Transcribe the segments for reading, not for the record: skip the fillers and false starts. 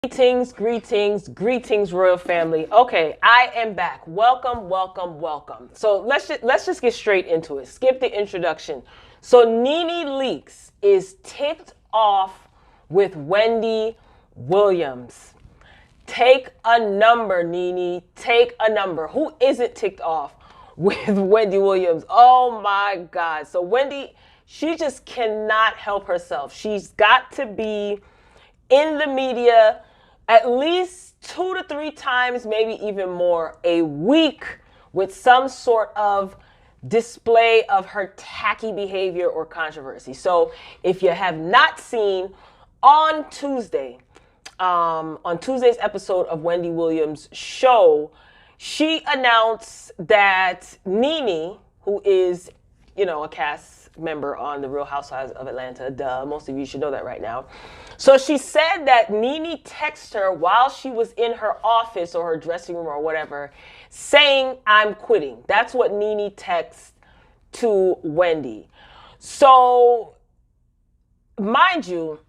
Greetings, greetings, greetings, royal family. Okay, I am back. Welcome, welcome, welcome. So let's just get straight into it. Skip the introduction. So Nene Leaks is ticked off with Wendy Williams. Take a number, Nene. Take a number. Who isn't ticked off with Wendy Williams? Oh my God. So Wendy, she just cannot help herself. She's got to be in the media at least 2 to 3 times, maybe even more, a week with some sort of display of her tacky behavior or controversy. So if you have not seen on Tuesday's episode of Wendy Williams' show, she announced that Nene, who is, a cast member on the Real Housewives of Atlanta, duh, most of you should know that right now. So she said that Nene texted her while she was in her office or her dressing room or whatever, saying, "I'm quitting." That's what Nene texted to Wendy. So, mind you,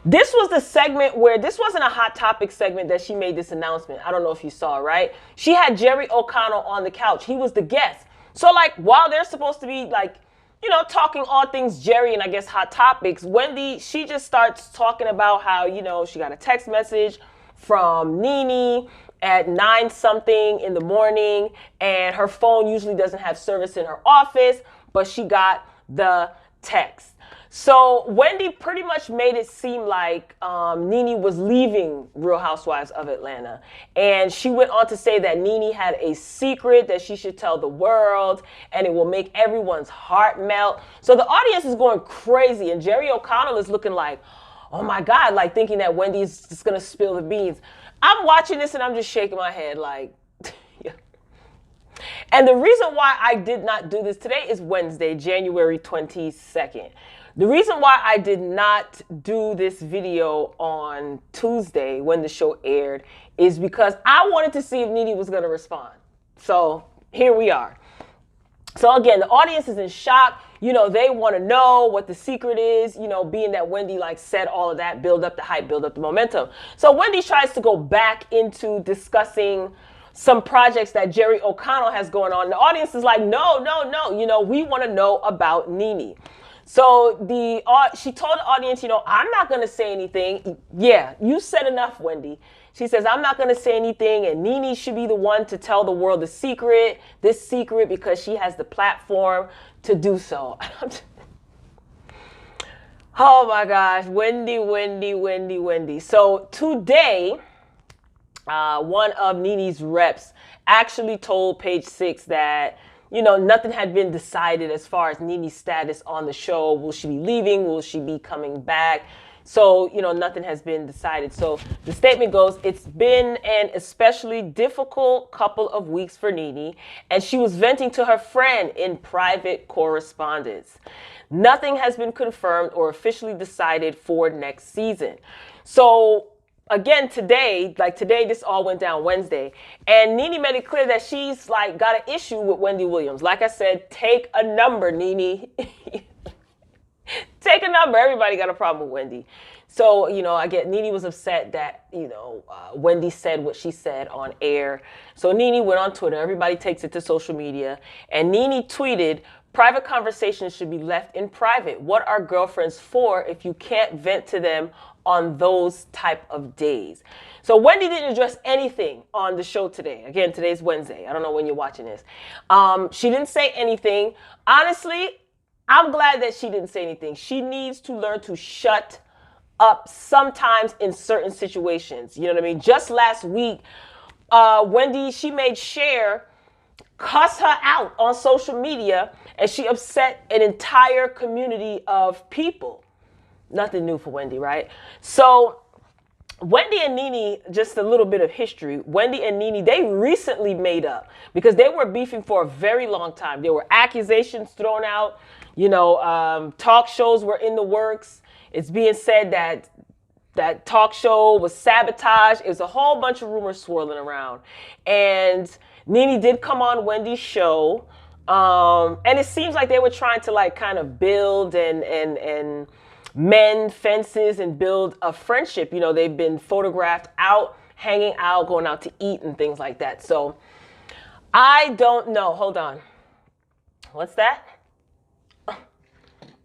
this was the segment where this wasn't a hot topic segment that she made this announcement. I don't know if you saw, right? She had Jerry O'Connell on the couch. He was the guest. So while they're supposed to be talking all things Jerry and I guess hot topics, Wendy, she just starts talking about how, she got a text message from Nene at 9 something in the morning and her phone usually doesn't have service in her office, but she got the text. So Wendy pretty much made it seem like Nene was leaving Real Housewives of Atlanta. And she went on to say that Nene had a secret that she should tell the world and it will make everyone's heart melt. So the audience is going crazy and Jerry O'Connell is looking like, oh my God, thinking that Wendy's just going to spill the beans. I'm watching this and I'm just shaking my head like, yeah. And the reason why I did not do this today is Wednesday, January 22nd. The reason why I did not do this video on Tuesday when the show aired is because I wanted to see if Nene was going to respond. So here we are. So again, the audience is in shock. They want to know what the secret is, being that Wendy said all of that, build up the hype, build up the momentum. So Wendy tries to go back into discussing some projects that Jerry O'Connell has going on. The audience is like, no, we want to know about Nene. So she told the audience, I'm not going to say anything. Yeah, you said enough, Wendy. She says, I'm not going to say anything, and Nene should be the one to tell the world this secret, because she has the platform to do so. Oh my gosh, Wendy. So today, one of Nene's reps actually told Page Six that nothing had been decided as far as Nene's status on the show. Will she be leaving? Will she be coming back? So, nothing has been decided. So the statement goes, it's been an especially difficult couple of weeks for Nene, and she was venting to her friend in private correspondence. Nothing has been confirmed or officially decided for next season. So again, today, this all went down Wednesday, and Nene made it clear that she's got an issue with Wendy Williams. Like I said, take a number, Nene. Take a number. Everybody got a problem with Wendy. So, I get Nene was upset that, Wendy said what she said on air. So Nene went on Twitter. Everybody takes it to social media. And Nene tweeted, "Private conversations should be left in private. What are girlfriends for if you can't vent to them on those type of days?" So Wendy didn't address anything on the show today. Again, today's Wednesday. I don't know when you're watching this. She didn't say anything. Honestly, I'm glad that she didn't say anything. She needs to learn to shut up sometimes in certain situations. You know what I mean? Just last week, Wendy, she made Cher cuss her out on social media, and she upset an entire community of people. Nothing new for Wendy, right? So Wendy and Nene, just a little bit of history. Wendy and Nene, they recently made up because they were beefing for a very long time. There were accusations thrown out. Talk shows were in the works. It's being said that that talk show was sabotaged. It was a whole bunch of rumors swirling around. And Nene did come on Wendy's show. And it seems like they were trying to kind of build and mend fences and build a friendship. You know, they've been photographed out, hanging out, going out to eat and things like that. So I don't know. Hold on. What's that?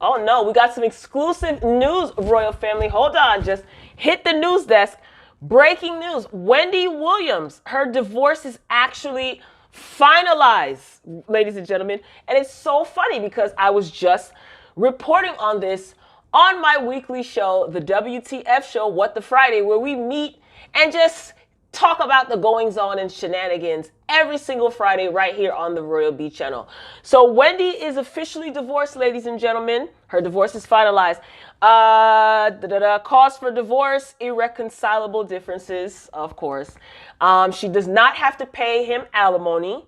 Oh no, we got some exclusive news, royal family. Hold on, just hit the news desk. Breaking news, Wendy Williams, her divorce is actually finalized, ladies and gentlemen. And it's so funny because I was just reporting on this on my weekly show, the WTF show, What the Friday, where we meet and just talk about the goings on and shenanigans every single Friday right here on the Royal B channel. So Wendy is officially divorced, ladies and gentlemen. Her divorce is finalized. Cause for divorce, irreconcilable differences, of course. She does not have to pay him alimony.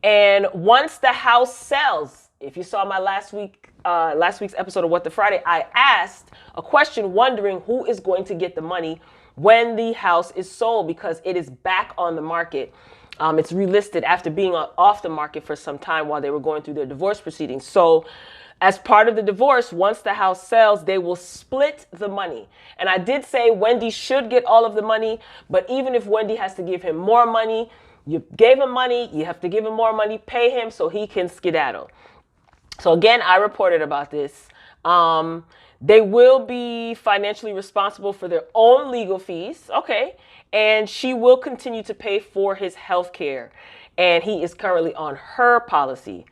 And once the house sells, if you saw my last week's episode of What the Friday, I asked a question wondering who is going to get the money when the house is sold, because it is back on the market. It's relisted after being off the market for some time while they were going through their divorce proceedings. So as part of the divorce, once the house sells, they will split the money. And I did say Wendy should get all of the money, but even if Wendy has to give him more money, you gave him money, you have to give him more money, pay him so he can skedaddle. So again, I reported about this. They will be financially responsible for their own legal fees. Okay. And she will continue to pay for his health care. And he is currently on her policy.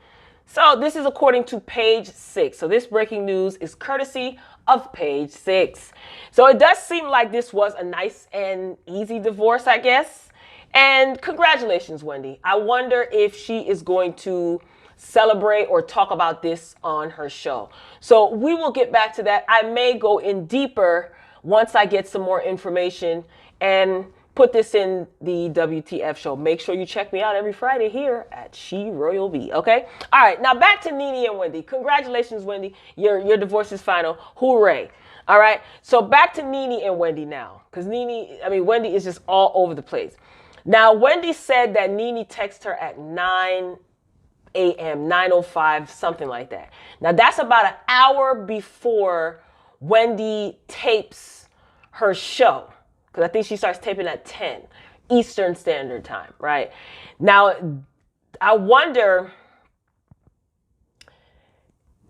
So this is according to Page 6. So this breaking news is courtesy of Page 6. So it does seem like this was a nice and easy divorce, I guess. And congratulations, Wendy. I wonder if she is going to celebrate or talk about this on her show. So we will get back to that. I may go in deeper once I get some more information and put this in the WTF show. Make sure you check me out every Friday here at She Royal B. Okay. All right. Now back to Nene and Wendy. Congratulations, Wendy. Your divorce is final. Hooray. All right. So back to Nene and Wendy now, because Wendy is just all over the place. Now, Wendy said that Nene texted her at 9 a.m., 9:05, something like that. Now, that's about an hour before Wendy tapes her show, because I think she starts taping at 10 Eastern Standard Time, right? Now, I wonder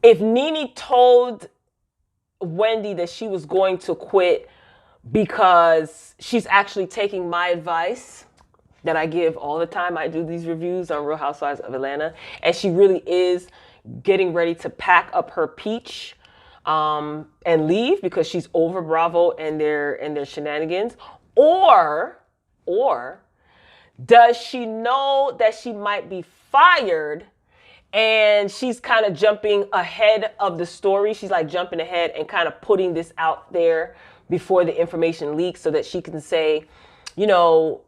if Nene told Wendy that she was going to quit because she's actually taking my advice that I give all the time. I do these reviews on Real Housewives of Atlanta, and she really is getting ready to pack up her peach and leave because she's over Bravo and their shenanigans. Or does she know that she might be fired and she's kind of jumping ahead of the story? She's like jumping ahead and kind of putting this out there before the information leaks so that she can say, you know,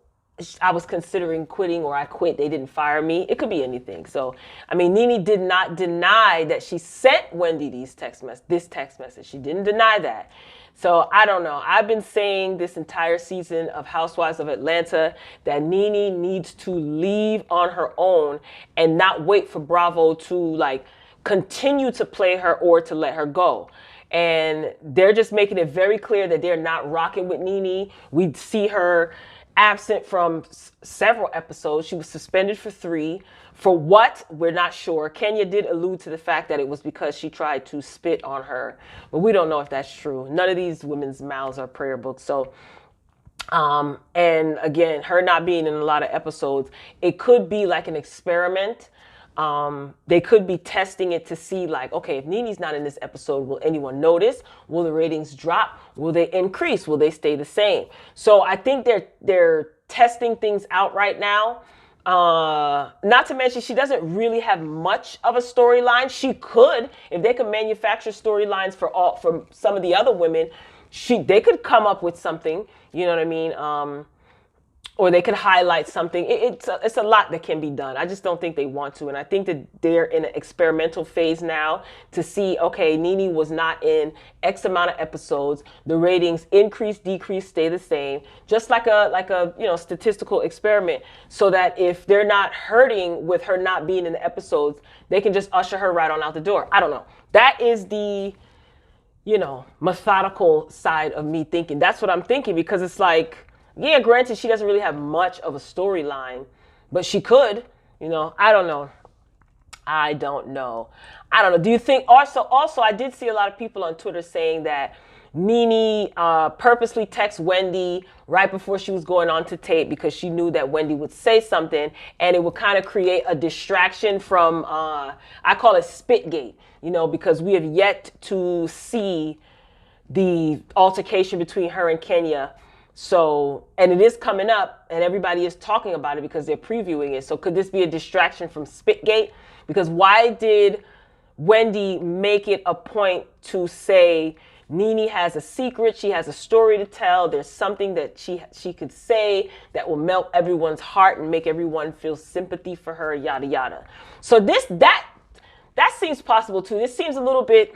I was considering quitting, or I quit, they didn't fire me. It could be anything. So, Nene did not deny that she sent Wendy this text message. She didn't deny that. So I don't know. I've been saying this entire season of Housewives of Atlanta that Nene needs to leave on her own and not wait for Bravo to continue to play her or to let her go. And they're just making it very clear that they're not rocking with Nene. We see her absent from several episodes. She was suspended for 3. For what? We're not sure. Kenya did allude to the fact that it was because she tried to spit on her, but we don't know if that's true. None of these women's mouths are prayer books. So, and again, her not being in a lot of episodes, it could be like an experiment. They could be testing it to see okay, if Nene's not in this episode, will anyone notice? Will the ratings drop? Will they increase? Will they stay the same? So I think they're testing things out right now. Not to mention, she doesn't really have much of a storyline. She could, if they could manufacture storylines for some of the other women, they could come up with something, you know what I mean? Or they could highlight something. It's a lot that can be done. I just don't think they want to. And I think that they're in an experimental phase now to see, okay, Nene was not in X amount of episodes. The ratings increase, decrease, stay the same. Just like a statistical experiment, so that if they're not hurting with her not being in the episodes, they can just usher her right on out the door. I don't know. That is the methodical side of me thinking. That's what I'm thinking, because it's like, yeah, granted, she doesn't really have much of a storyline, but she could, I don't know. I don't know. I don't know. Do you think also I did see a lot of people on Twitter saying that Nene purposely texted Wendy right before she was going on to tape because she knew that Wendy would say something and it would kind of create a distraction from, I call it Spitgate, because we have yet to see the altercation between her and Kenya. So, and it is coming up and everybody is talking about it because they're previewing it. So could this be a distraction from Spitgate? Because why did Wendy make it a point to say Nene has a secret, she has a story to tell, there's something that she could say that will melt everyone's heart and make everyone feel sympathy for her, yada yada. So that seems possible too. This seems a little bit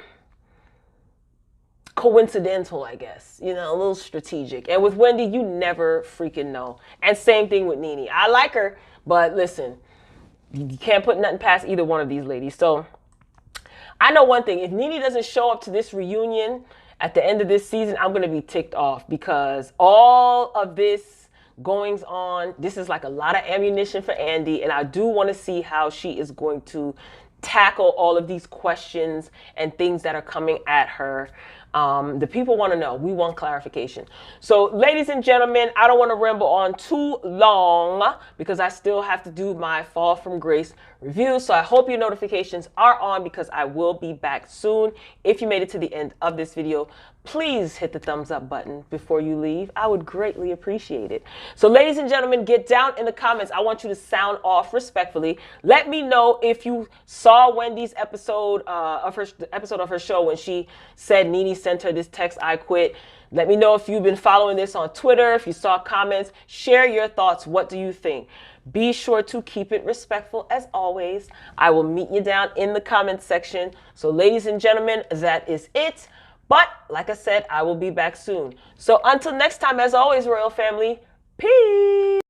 coincidental, I guess, a little strategic. And with Wendy, you never freaking know. And same thing with Nene. I like her, but listen, you can't put nothing past either one of these ladies. So I know one thing. If Nene doesn't show up to this reunion at the end of this season, I'm going to be ticked off, because all of this goings on, this is like a lot of ammunition for Andy. And I do want to see how she is going to tackle all of these questions and things that are coming at her. The people want to know. We want clarification. So, ladies and gentlemen, I don't want to ramble on too long because I still have to do my Fall from Grace review. So I hope your notifications are on, because I will be back soon. If you made it to the end of this video, please hit the thumbs up button before you leave. I would greatly appreciate it. So, ladies and gentlemen, get down in the comments. I want you to sound off respectfully. Let me know if you saw Wendy's episode of her show when she said Nene sent her this text, "I quit." Let me know if you've been following this on Twitter, if you saw comments. Share your thoughts. What do you think? Be sure to keep it respectful as always. I will meet you down in the comments section. So, ladies and gentlemen, that is it. But like I said, I will be back soon. So until next time, as always, Royal Family, peace.